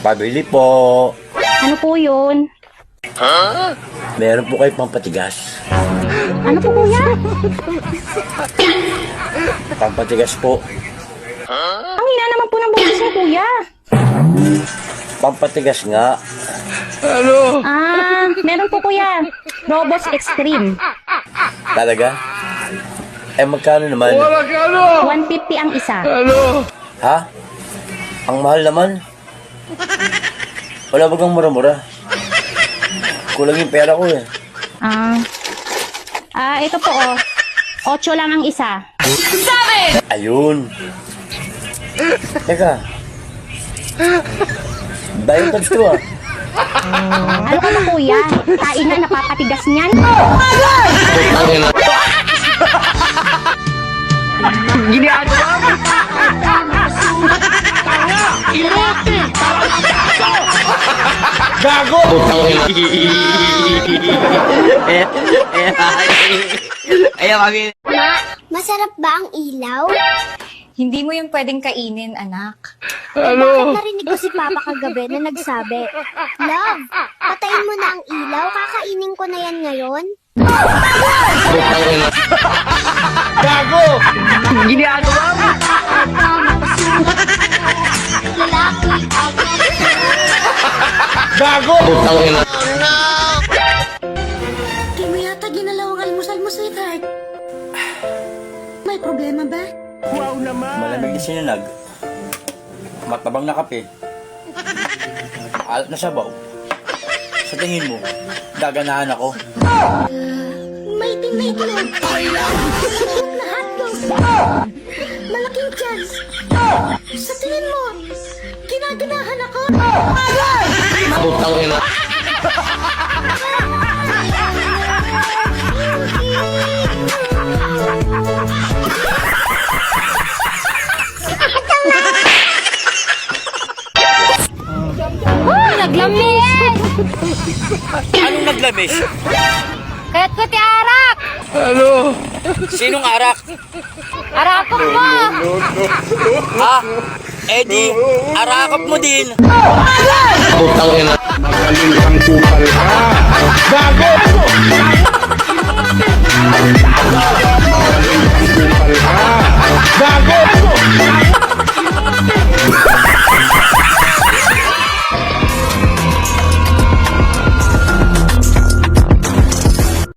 Pabili po. Ano po yun? Meron po kayo pampatigas. Ano po kuya? Pampatigas po. Ang hina naman po ng boses mo kuya. Pampatigas nga. Meron po kuya. Robos Extreme. Talaga? Eh, magkano naman? 150 ang isa. Ha? Ang mahal naman. Wala bagang mura-mura. Kulang yung pera ko eh. Ito po oh. 8 lang ang isa. Ayun. Teka. Bayo tabs to ah. Ano ka na kuya? Tain na napapatigas niyan. Gago! Masarap ba ang ilaw? Hindi mo yung pwedeng kainin, anak. Bakit narinig ko si Papa kagabi na nagsabi, Love, patayin mo na ang ilaw, kakainin ko na yan ngayon. Gago! Lalaki ako. Gago! Di mo yata ginalaw ang almusal mo, sweetheart. May problema ba? Malamig na sinunag. Matabang na kape. Alat na sabaw. Sa tingin mo, gaganahan ako. May tinitlog. Masarap na hotdog. Malaking chance. Sa tingin mo, ginaganahan ako. Naglamis! Anong naglamis? Kaya't ko ti arak! Sinong arak? Arakot mo! Ha? Eddie, arakap mo din. Magaling kang kupal ka. Gago!